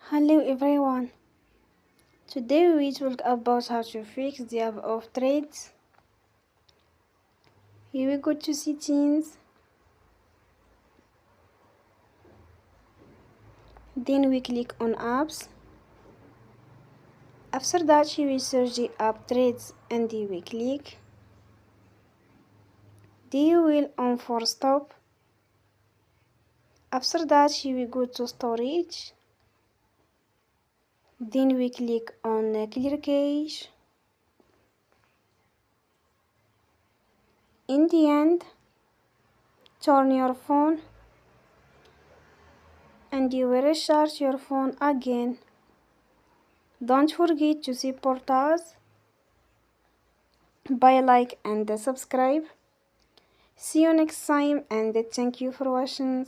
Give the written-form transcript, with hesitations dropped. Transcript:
Hello everyone. Today we talk about how to fix the app of trades. Here we go to settings. Then we click on apps. After that we search the app trades and we click. Then you will on for stop. After that we go to storage. Then we click on clear cache. In the end, turn your phone and you will restart your phone again. Don't forget to support us by like and subscribe. See you next time and thank you for watching.